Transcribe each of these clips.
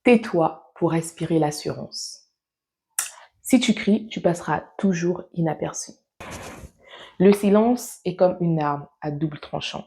Tais-toi pour respirer l'assurance. Si tu cries, tu passeras toujours inaperçu. Le silence est comme une arme à double tranchant.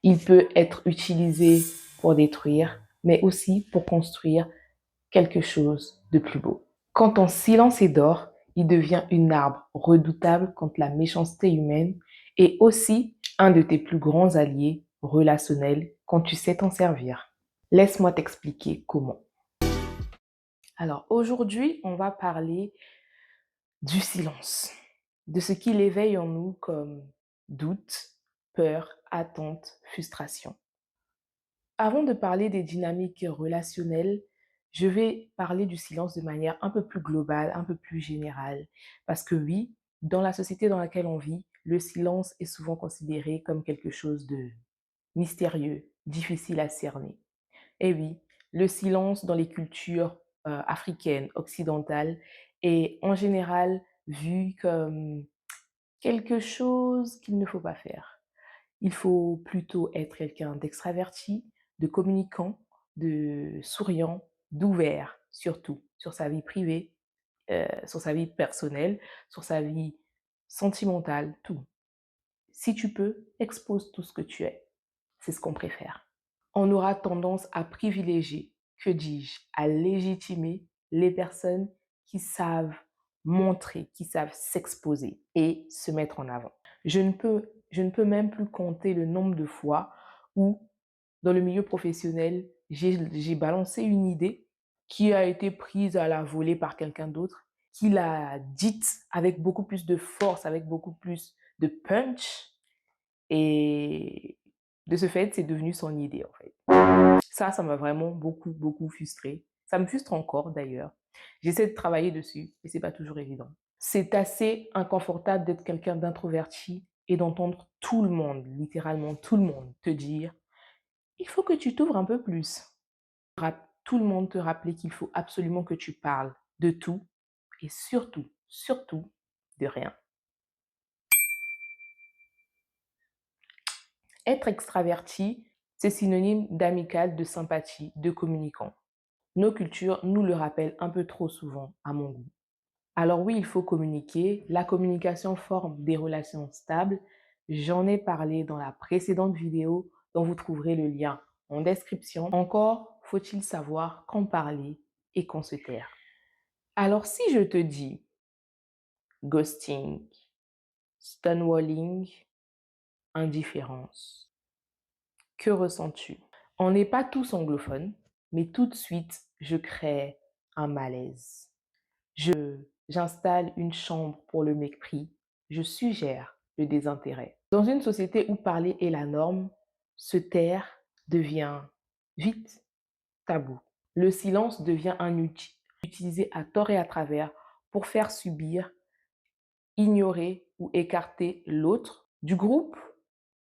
Il peut être utilisé pour détruire, mais aussi pour construire quelque chose de plus beau. Quand ton silence est d'or, il devient une arme redoutable contre la méchanceté humaine et aussi un de tes plus grands alliés relationnels quand tu sais t'en servir. Laisse-moi t'expliquer comment. Alors aujourd'hui, on va parler du silence, de ce qu'il éveille en nous comme doute, peur, attente, frustration. Avant de parler des dynamiques relationnelles, je vais parler du silence de manière un peu plus globale, un peu plus générale. Parce que oui, dans la société dans laquelle on vit, le silence est souvent considéré comme quelque chose de mystérieux, difficile à cerner. Et oui, le silence dans les cultures africaines, occidentales, est en général vu comme quelque chose qu'il ne faut pas faire. Il faut plutôt être quelqu'un d'extraverti, de communicant, de souriant, d'ouvert, surtout sur sa vie privée, sur sa vie personnelle, sur sa vie sentimentale, tout. Si tu peux, expose tout ce que tu es. C'est ce qu'on préfère. On aura tendance à privilégier, que dis-je, à légitimer les personnes qui savent montrer, qui savent s'exposer et se mettre en avant. Je ne peux même plus compter le nombre de fois où, dans le milieu professionnel, j'ai balancé une idée qui a été prise à la volée par quelqu'un d'autre, qui l'a dite avec beaucoup plus de force, avec beaucoup plus de punch, et de ce fait, c'est devenu son idée, en fait. Ça m'a vraiment beaucoup, beaucoup frustrée. Ça me frustre encore, d'ailleurs. J'essaie de travailler dessus, mais c'est pas toujours évident. C'est assez inconfortable d'être quelqu'un d'introverti et d'entendre tout le monde, littéralement tout le monde, te dire: «Il faut que tu t'ouvres un peu plus». Tout le monde te rappeler qu'il faut absolument que tu parles de tout et surtout, surtout de rien. Être extraverti, c'est synonyme d'amical, de sympathie, de communicant. Nos cultures nous le rappellent un peu trop souvent, à mon goût. Alors oui, il faut communiquer. La communication forme des relations stables. J'en ai parlé dans la précédente vidéo dont vous trouverez le lien en description. Encore faut-il savoir quand parler et quand se taire. Alors si je te dis ghosting, stonewalling, indifférence, que ressens-tu? On n'est pas tous anglophones, mais tout de suite, je crée un malaise. J'installe une chambre pour le mépris. Je suggère le désintérêt. Dans une société où parler est la norme, se taire devient vite tabou. Le silence devient un outil utilisé à tort et à travers pour faire subir, ignorer ou écarter l'autre du groupe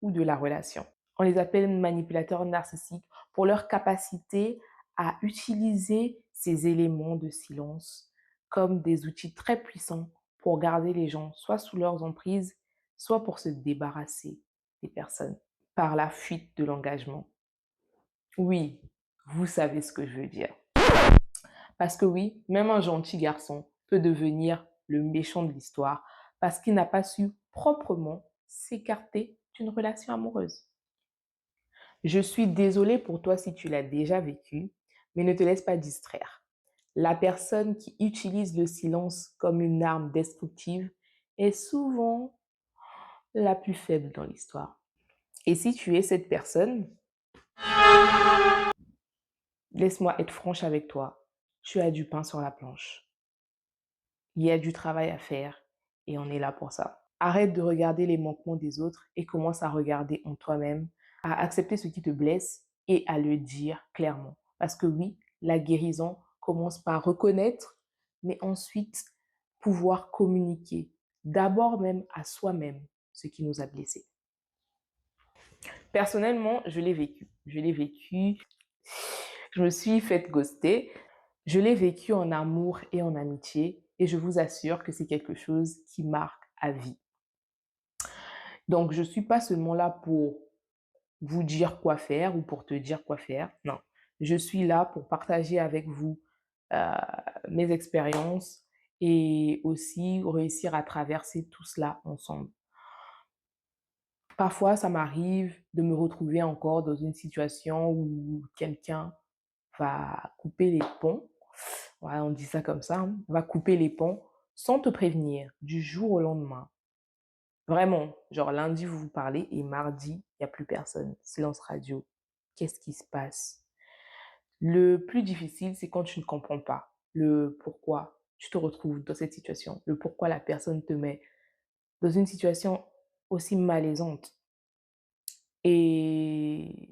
ou de la relation. On les appelle manipulateurs narcissiques pour leur capacité à utiliser ces éléments de silence comme des outils très puissants pour garder les gens soit sous leurs emprises, soit pour se débarrasser des personnes par la fuite de l'engagement. Oui, vous savez ce que je veux dire. Parce que oui, même un gentil garçon peut devenir le méchant de l'histoire parce qu'il n'a pas su proprement s'écarter d'une relation amoureuse. Je suis désolée pour toi si tu l'as déjà vécu, mais ne te laisse pas distraire. La personne qui utilise le silence comme une arme destructive est souvent la plus faible dans l'histoire. Et si tu es cette personne, laisse-moi être franche avec toi. Tu as du pain sur la planche. Il y a du travail à faire et on est là pour ça. Arrête de regarder les manquements des autres et commence à regarder en toi-même, à accepter ce qui te blesse et à le dire clairement. Parce que oui, la guérison commence par reconnaître, mais ensuite pouvoir communiquer, d'abord même à soi-même, ce qui nous a blessés. Personnellement, je l'ai vécu. Je l'ai vécu. Je me suis faite ghoster. Je l'ai vécu en amour et en amitié et je vous assure que c'est quelque chose qui marque à vie. Donc, je ne suis pas seulement là pour vous dire quoi faire ou pour te dire quoi faire. Non, Je suis là pour partager avec vous euh, mes expériences et aussi réussir à traverser tout cela ensemble. Parfois, ça m'arrive de me retrouver encore dans une situation où quelqu'un va couper les ponts. Ouais, on dit ça comme ça, hein, va couper les ponts sans te prévenir du jour au lendemain. Vraiment, genre lundi, vous vous parlez et mardi, il n'y a plus personne. Silence radio. Qu'est-ce qui se passe? Le plus difficile, c'est quand tu ne comprends pas le pourquoi tu te retrouves dans cette situation, le pourquoi la personne te met dans une situation aussi malaisante. Et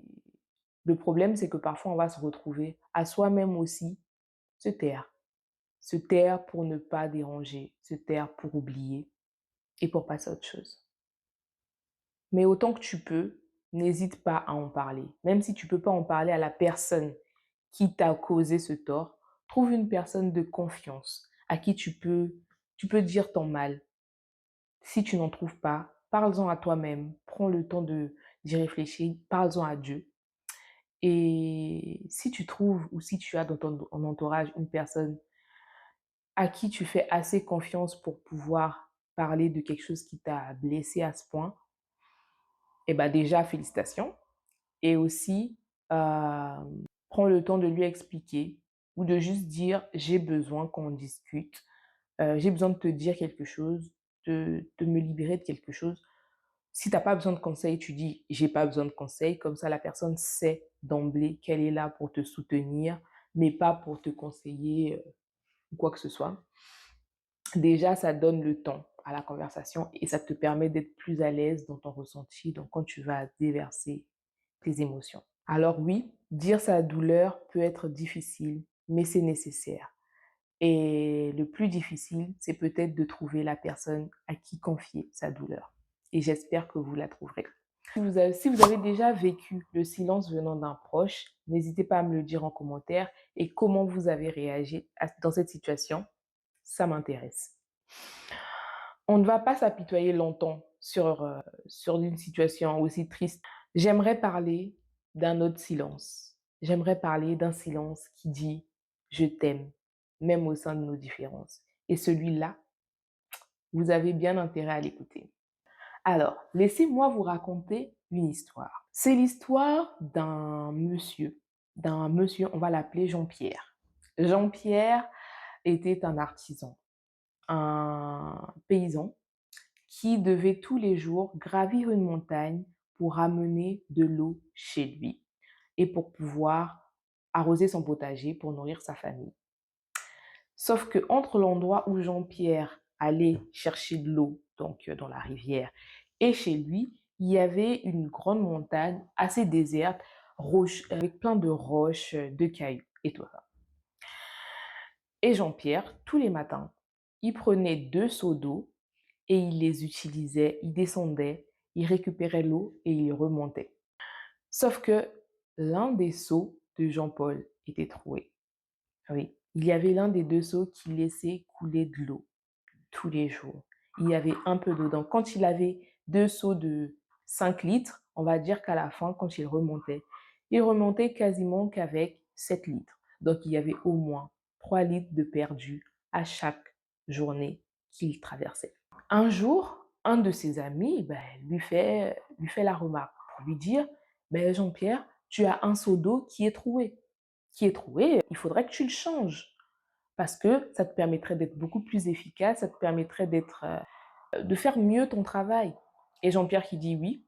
le problème, c'est que parfois, on va se retrouver à soi-même aussi se taire. Se taire pour ne pas déranger, se taire pour oublier et pour passer à autre chose. Mais autant que tu peux, n'hésite pas à en parler. Même si tu peux pas en parler à la personne qui t'a causé ce tort, trouve une personne de confiance à qui tu peux dire ton mal. Si tu n'en trouves pas, parle-en à toi-même. Prends le temps d'y réfléchir. Parle-en à Dieu. Et si tu trouves ou si tu as dans ton entourage une personne à qui tu fais assez confiance pour pouvoir parler de quelque chose qui t'a blessé à ce point, eh ben déjà, félicitations. Et aussi, euh, prends le temps de lui expliquer ou de juste dire, j'ai besoin qu'on discute, j'ai besoin de te dire quelque chose, de me libérer de quelque chose. Si tu n'as pas besoin de conseils, tu dis, j'ai pas besoin de conseils. Comme ça, la personne sait d'emblée qu'elle est là pour te soutenir, mais pas pour te conseiller ou quoi que ce soit. Déjà, ça donne le temps à la conversation et ça te permet d'être plus à l'aise dans ton ressenti, donc quand tu vas déverser tes émotions. Alors oui, dire sa douleur peut être difficile, mais c'est nécessaire. Et le plus difficile, c'est peut-être de trouver la personne à qui confier sa douleur. Et j'espère que vous la trouverez. Si vous avez déjà vécu le silence venant d'un proche, n'hésitez pas à me le dire en commentaire et comment vous avez réagi dans cette situation. Ça m'intéresse. On ne va pas s'apitoyer longtemps sur une situation aussi triste. J'aimerais parler d'un autre silence. J'aimerais parler d'un silence qui dit je t'aime, même au sein de nos différences. Et celui-là, vous avez bien intérêt à l'écouter. Alors, laissez-moi vous raconter une histoire. C'est l'histoire d'un monsieur, on va l'appeler Jean-Pierre. Jean-Pierre était un artisan, un paysan qui devait tous les jours gravir une montagne pour ramener de l'eau chez lui et pour pouvoir arroser son potager pour nourrir sa famille. Sauf que entre l'endroit où Jean-Pierre allait chercher de l'eau, donc dans la rivière, et chez lui, il y avait une grande montagne assez déserte, avec plein de roches, de cailloux et tout ça. Et Jean-Pierre, tous les matins, il prenait 2 seaux d'eau et il les utilisait, il descendait, il récupérait l'eau et il remontait. Sauf que l'un des seaux de Jean-Paul était troué. Oui, il y avait l'un des 2 seaux qui laissait couler de l'eau tous les jours. Il y avait un peu d'eau. Donc, quand il avait 2 seaux de 5 litres, on va dire qu'à la fin, quand il remontait quasiment qu'avec 7 litres. Donc, il y avait au moins 3 litres de perdu à chaque journée qu'il traversait. Un jour, un de ses amis lui fait la remarque pour lui dire, Jean-Pierre, tu as un seau d'eau qui est troué. Il faudrait que tu le changes parce que ça te permettrait d'être beaucoup plus efficace, ça te permettrait de faire mieux ton travail. Et Jean-Pierre qui dit oui,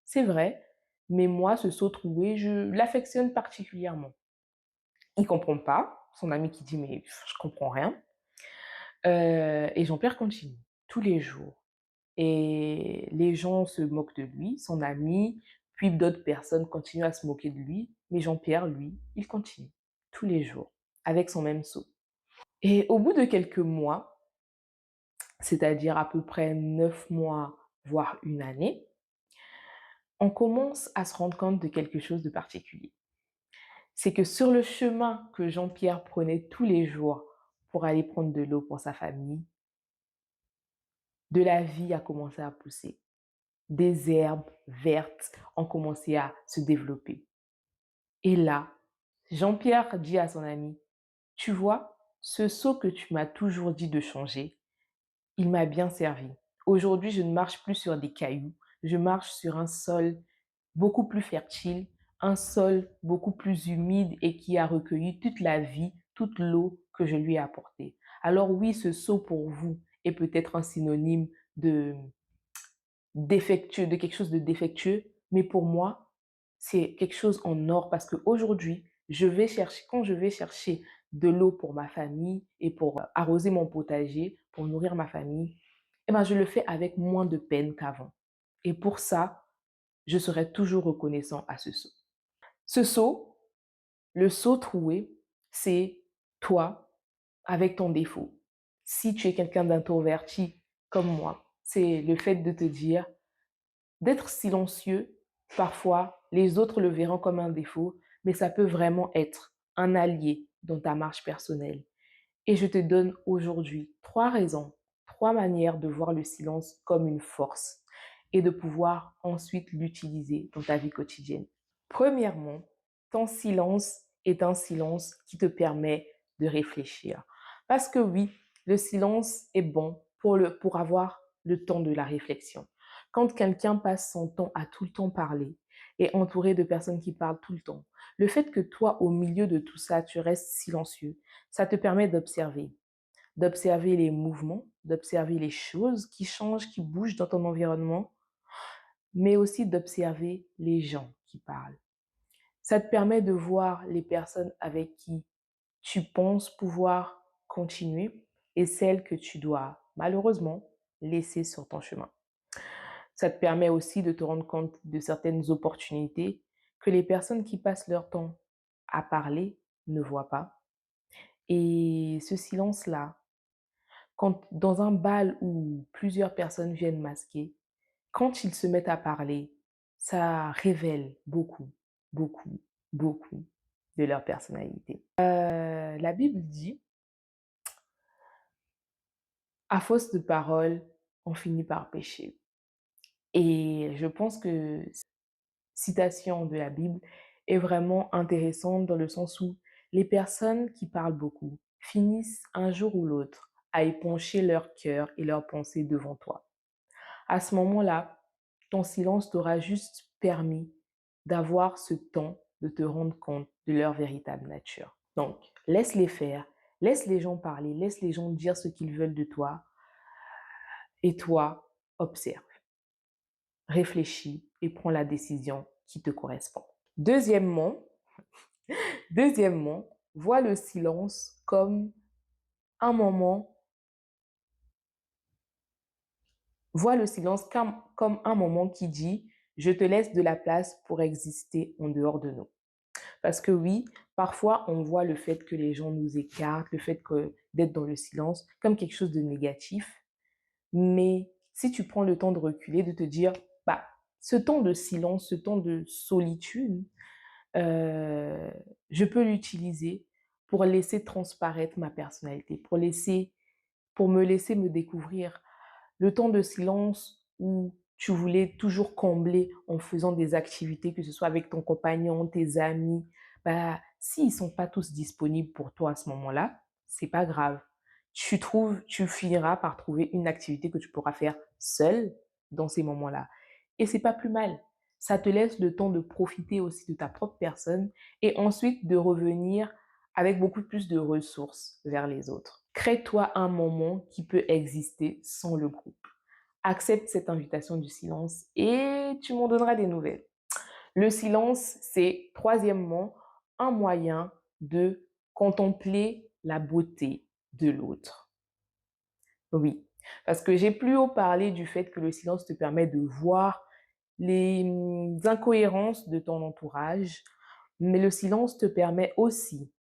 c'est vrai, mais moi, ce seau troué, je l'affectionne particulièrement. Il comprend pas, son ami qui dit mais je comprends rien. Et Jean-Pierre continue tous les jours. Et les gens se moquent de lui, son ami, puis d'autres personnes continuent à se moquer de lui. Mais Jean-Pierre, lui, il continue tous les jours avec son même seau. Et au bout de quelques mois, c'est-à-dire à peu près 9 mois, voire une année, on commence à se rendre compte de quelque chose de particulier. C'est que sur le chemin que Jean-Pierre prenait tous les jours pour aller prendre de l'eau pour sa famille, de la vie a commencé à pousser. Des herbes vertes ont commencé à se développer. Et là, Jean-Pierre dit à son ami, tu vois, ce seau que tu m'as toujours dit de changer, il m'a bien servi. Aujourd'hui, je ne marche plus sur des cailloux, je marche sur un sol beaucoup plus fertile, un sol beaucoup plus humide et qui a recueilli toute la vie, toute l'eau que je lui ai apportée. Alors oui, ce seau pour vous est peut-être un synonyme de défectueux, de quelque chose de défectueux, mais pour moi, c'est quelque chose en or parce qu'aujourd'hui, quand je vais chercher de l'eau pour ma famille et pour arroser mon potager, pour nourrir ma famille, eh ben, je le fais avec moins de peine qu'avant. Et pour ça, je serai toujours reconnaissant à ce seau. Ce seau, le seau troué, c'est toi avec ton défaut. Si tu es quelqu'un d'introverti comme moi, c'est le fait de te dire d'être silencieux. Parfois, les autres le verront comme un défaut, mais ça peut vraiment être un allié dans ta marche personnelle. Et je te donne aujourd'hui 3 raisons, 3 manières de voir le silence comme une force et de pouvoir ensuite l'utiliser dans ta vie quotidienne. Premièrement, ton silence est un silence qui te permet de réfléchir. Parce que oui, le silence est bon pour avoir le temps de la réflexion. Quand quelqu'un passe son temps à tout le temps parler et entouré de personnes qui parlent tout le temps, le fait que toi, au milieu de tout ça, tu restes silencieux, ça te permet d'observer les mouvements, d'observer les choses qui changent, qui bougent dans ton environnement, mais aussi d'observer les gens qui parlent. Ça te permet de voir les personnes avec qui tu penses pouvoir continuer et celles que tu dois malheureusement laisser sur ton chemin. Ça te permet aussi de te rendre compte de certaines opportunités que les personnes qui passent leur temps à parler ne voient pas. Et ce silence-là, quand dans un bal où plusieurs personnes viennent masquer, quand ils se mettent à parler, ça révèle beaucoup, beaucoup, beaucoup de leur personnalité. La Bible dit, à force de paroles, on finit par pécher. Et je pense que cette citation de la Bible est vraiment intéressante dans le sens où les personnes qui parlent beaucoup finissent un jour ou l'autre à épancher leur cœur et leurs pensées devant toi. À ce moment-là, ton silence t'aura juste permis d'avoir ce temps de te rendre compte de leur véritable nature. Donc, laisse-les faire, laisse les gens parler, laisse les gens dire ce qu'ils veulent de toi et toi, observe, réfléchis et prends la décision qui te correspond. Deuxièmement, deuxièmement, vois le silence comme un moment, vois le silence comme un moment qui dit, je te laisse de la place pour exister en dehors de nous. Parce que oui, parfois on voit le fait que les gens nous écartent, le fait d'être dans le silence comme quelque chose de négatif. Mais si tu prends le temps de reculer, de te dire, bah, ce temps de silence, ce temps de solitude, euh, je peux l'utiliser pour laisser transparaître ma personnalité, pour me laisser me découvrir. Le temps de silence où tu voulais toujours combler en faisant des activités, que ce soit avec ton compagnon, tes amis, bah, s'ils sont pas tous disponibles pour toi à ce moment-là, c'est pas grave. Tu finiras par trouver une activité que tu pourras faire seule dans ces moments-là. Et c'est pas plus mal. Ça te laisse le temps de profiter aussi de ta propre personne et ensuite de revenir avec beaucoup plus de ressources vers les autres. Crée-toi un moment qui peut exister sans le groupe. Accepte cette invitation du silence et tu m'en donneras des nouvelles. Le silence, c'est troisièmement un moyen de contempler la beauté de l'autre. Oui, parce que j'ai plus haut parlé du fait que le silence te permet de voir les incohérences de ton entourage, mais le silence te permet aussi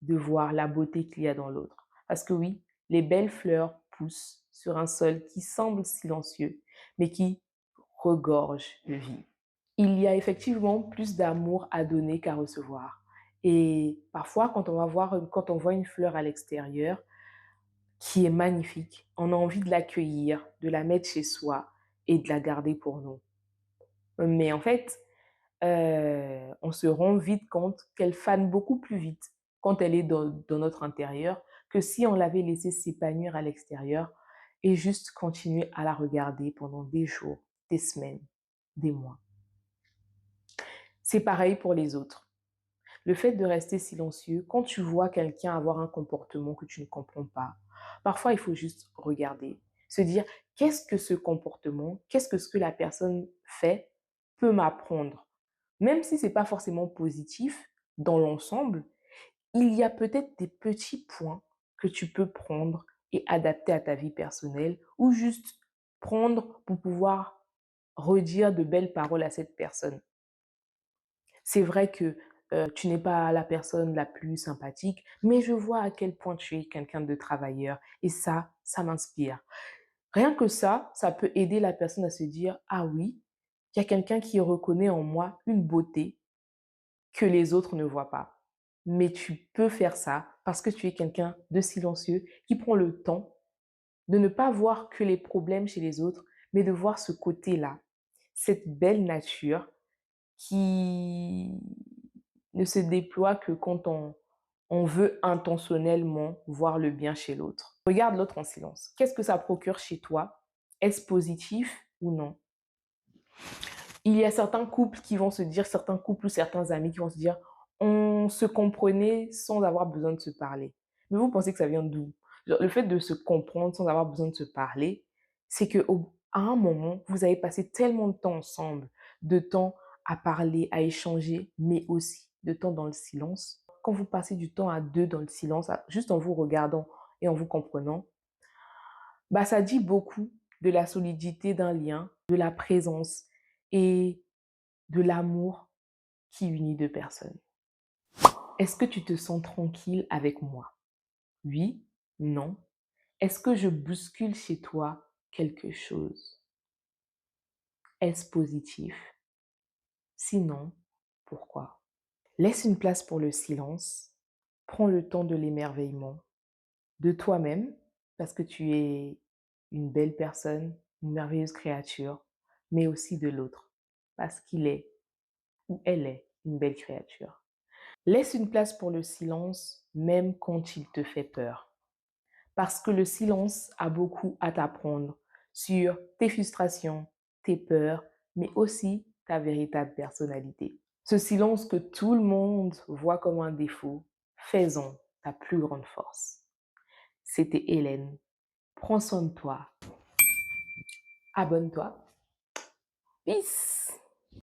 de voir la beauté qu'il y a dans l'autre. Parce que oui, les belles fleurs poussent sur un sol qui semble silencieux, mais qui regorge de vie. Il y a effectivement plus d'amour à donner qu'à recevoir. Et parfois, quand on voit une fleur à l'extérieur qui est magnifique, on a envie de l'accueillir, de la mettre chez soi et de la garder pour nous. Mais en fait, on se rend vite compte qu'elle fane beaucoup plus vite quand elle est dans notre intérieur que si on l'avait laissée s'épanouir à l'extérieur et juste continuer à la regarder pendant des jours, des semaines, des mois. C'est pareil pour les autres. Le fait de rester silencieux, quand tu vois quelqu'un avoir un comportement que tu ne comprends pas, parfois il faut juste regarder, se dire qu'est-ce que ce comportement, qu'est-ce que ce que la personne fait peut m'apprendre. Même si c'est pas forcément positif dans l'ensemble, il y a peut-être des petits points que tu peux prendre et adapter à ta vie personnelle ou juste prendre pour pouvoir redire de belles paroles à cette personne. C'est vrai que tu n'es pas la personne la plus sympathique, mais je vois à quel point tu es quelqu'un de travailleur et ça m'inspire. Rien que ça peut aider la personne à se dire, ah oui, il y a quelqu'un qui reconnaît en moi une beauté que les autres ne voient pas. Mais tu peux faire ça parce que tu es quelqu'un de silencieux qui prend le temps de ne pas voir que les problèmes chez les autres, mais de voir ce côté-là, cette belle nature qui ne se déploie que quand on veut intentionnellement voir le bien chez l'autre. Regarde l'autre en silence. Qu'est-ce que ça procure chez toi? Est-ce positif ou non? Il y a certains couples qui vont se dire, certains couples ou certains amis qui vont se dire, on se comprenait sans avoir besoin de se parler. Mais vous pensez que ça vient d'où? Le fait de se comprendre sans avoir besoin de se parler, c'est qu'à un moment, vous avez passé tellement de temps ensemble, de temps à parler, à échanger, mais aussi de temps dans le silence. Quand vous passez du temps à deux dans le silence, juste en vous regardant et en vous comprenant, bah, ça dit beaucoup de la solidité d'un lien, de la présence et de l'amour qui unit deux personnes. Est-ce que tu te sens tranquille avec moi? Oui? Non? Est-ce que je bouscule chez toi quelque chose? Est-ce positif? Sinon, pourquoi? Laisse une place pour le silence. Prends le temps de l'émerveillement, de toi-même, parce que tu es une belle personne, une merveilleuse créature, mais aussi de l'autre, parce qu'il est ou elle est une belle créature. Laisse une place pour le silence, même quand il te fait peur. Parce que le silence a beaucoup à t'apprendre sur tes frustrations, tes peurs, mais aussi ta véritable personnalité. Ce silence que tout le monde voit comme un défaut, fais-en ta plus grande force. C'était Hélène. Prends soin de toi. Abonne-toi. Peace!